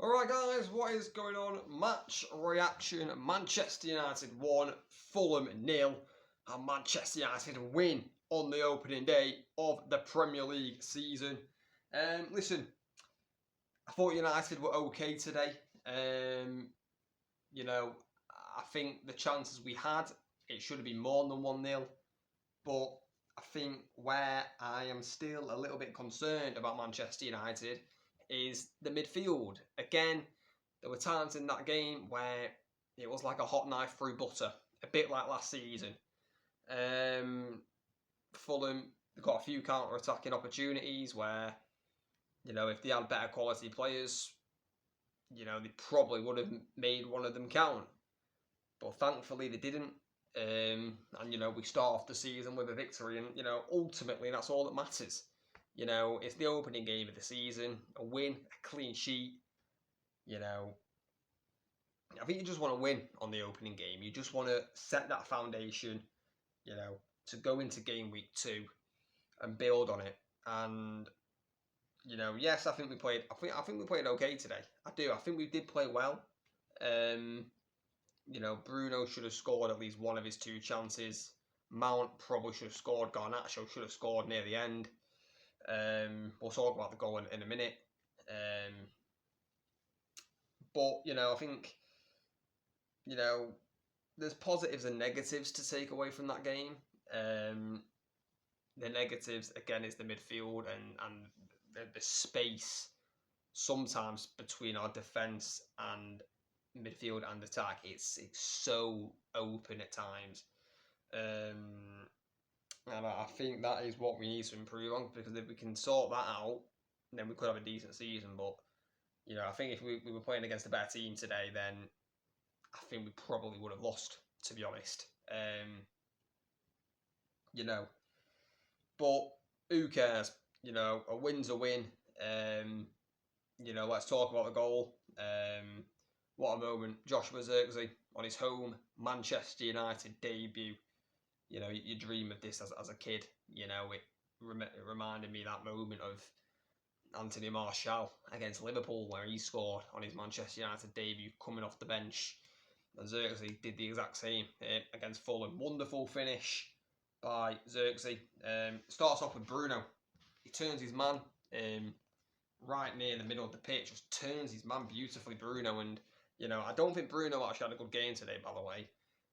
Alright guys, what is going on? Match reaction. Manchester United 1, Fulham 0, and Manchester United win on the opening day of the Premier League season. Listen, I thought United were okay today. I think the chances we had, it should have been more than 1-0. But I think where I am still a little bit concerned about Manchester United is the midfield. Again, there were times in that game where it was like a hot knife through butter, a bit like last season. Fulham got a few counter-attacking opportunities where, if they had better quality players, they probably would have made one of them count. But thankfully they didn't. And we start off the season with a victory, and ultimately that's all that matters. It's the opening game of the season, a win, a clean sheet. I think you just want to win on the opening game. You just want to set that foundation, to go into game week 2 and build on it. And yes, I think we played okay today. I do. I think we did play well. Bruno should have scored at least one of his 2 chances. Mount probably should have scored. Garnacho should have scored near the end. We'll talk about the goal in a minute. But I think there's positives and negatives to take away from that game. The negatives again is the midfield and the space sometimes between our defence and midfield and attack. It's so open at times. And I think that is what we need to improve on, because if we can sort that out, then we could have a decent season. But I think if we were playing against a better team today, then I think we probably would have lost, to be honest. But who cares? A win's a win. Let's talk about the goal. What a moment. Joshua Zirkzee on his home Manchester United debut. You dream of this as a kid. It reminded me of that moment of Anthony Martial against Liverpool, where he scored on his Manchester United debut coming off the bench. And Zirkzee did the exact same against Fulham. Wonderful finish by Zirkzee. Starts off with Bruno. He turns his man right near the middle of the pitch. Just turns his man beautifully, Bruno. And, I don't think Bruno actually had a good game today, by the way.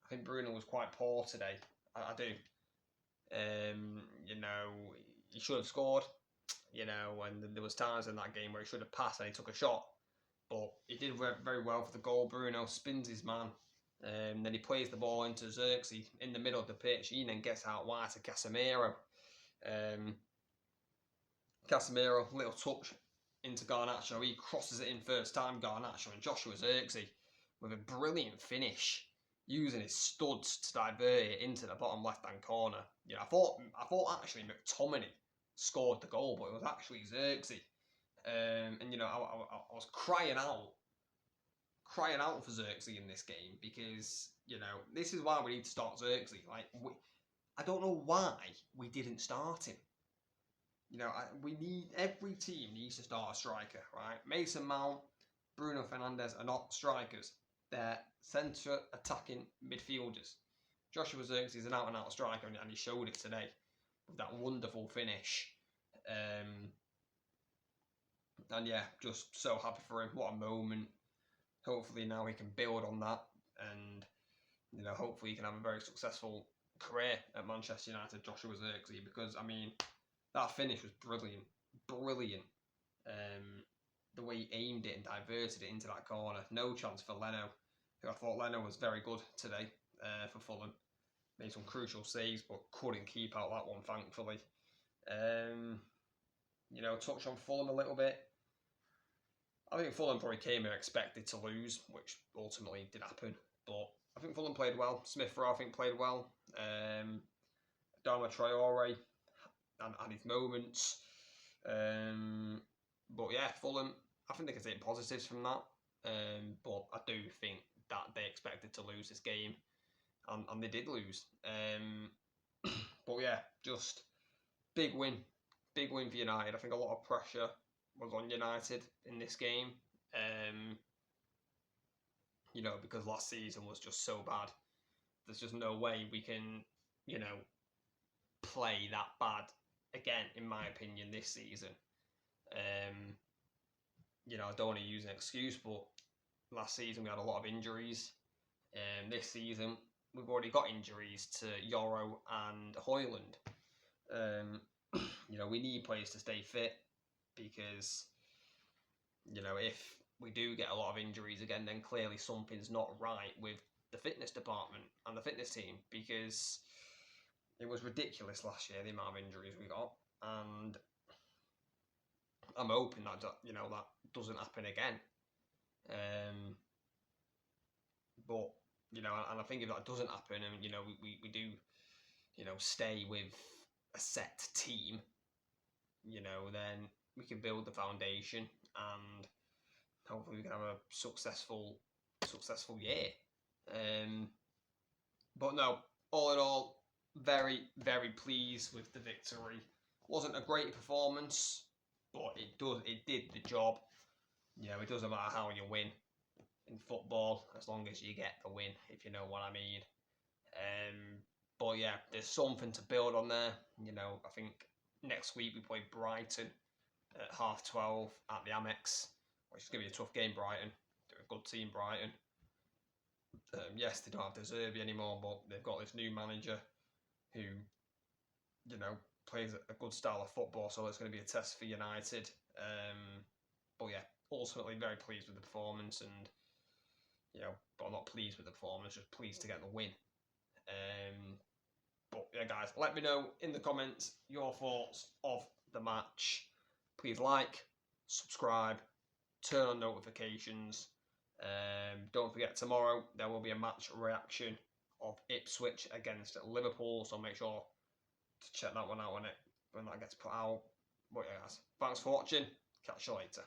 I think Bruno was quite poor today. I do. He should have scored. And there was times in that game where he should have passed and he took a shot. But he did very well for the goal. Bruno spins his man. Then he plays the ball into Zirkzee in the middle of the pitch. He then gets out wide to Casemiro. Casemiro, little touch into Garnacho. He crosses it in first time, Garnacho, and Joshua Zirkzee with a brilliant finish, using his studs to divert it into the bottom left-hand corner. I thought actually McTominay scored the goal, but it was actually Zirkzee. I was crying out for Zirkzee in this game, because this is why we need to start Zirkzee. I don't know why we didn't start him. Every team needs to start a striker, right? Mason Mount, Bruno Fernandes are not strikers. They're centre attacking midfielders. Joshua Zirkzee is an out-and-out striker, and he showed it today with that wonderful finish. And yeah, just so happy for him. What a moment. Hopefully now he can build on that, and hopefully he can have a very successful career at Manchester United, Joshua Zirkzee, because that finish was brilliant. The way he aimed it and diverted it into that corner. No chance for Leno, who I thought Leno was very good today for Fulham. Made some crucial saves, but couldn't keep out that one, thankfully. Touch on Fulham a little bit. I think Fulham probably came here expected to lose, which ultimately did happen. But I think Fulham played well. Smith Rowe, I think, played well. Adama Traore had his moments. But yeah, Fulham, I think they can take positives from that. But I do think that they expected to lose this game, and they did lose. But yeah, just big win for United. I think a lot of pressure was on United in this game. because last season was just so bad. There's just no way we can, play that bad again, in my opinion, this season. I don't want to use an excuse, but last season we had a lot of injuries. This season we've already got injuries to Yoro and Hoyland. We need players to stay fit because, if we do get a lot of injuries again, then clearly something's not right with the fitness department and the fitness team, because it was ridiculous last year, the amount of injuries we got, and I'm hoping that that doesn't happen again. But and I think if that doesn't happen, and we do stay with a set team, then we can build the foundation and hopefully we can have a successful year. But no, all in all, very, very pleased with the victory. Wasn't a great performance, but it did the job. It doesn't matter how you win in football, as long as you get the win, if you know what I mean. But yeah, there's something to build on there. I think next week we play Brighton at 12:30 at the Amex, which is going to be a tough game. Brighton, they're a good team, Brighton. Yes, they don't have Zirkzee anymore, but they've got this new manager who, plays a good style of football, so it's going to be a test for United. But yeah, ultimately very pleased with the performance, and but I'm not pleased with the performance, just pleased to get the win. But yeah, guys, let me know in the comments your thoughts of the match. Please like, subscribe, turn on notifications. Don't forget, tomorrow there will be a match reaction of Ipswich against Liverpool, so make sure to check that one out when that gets put out. But yeah, guys, thanks for watching. Catch you later.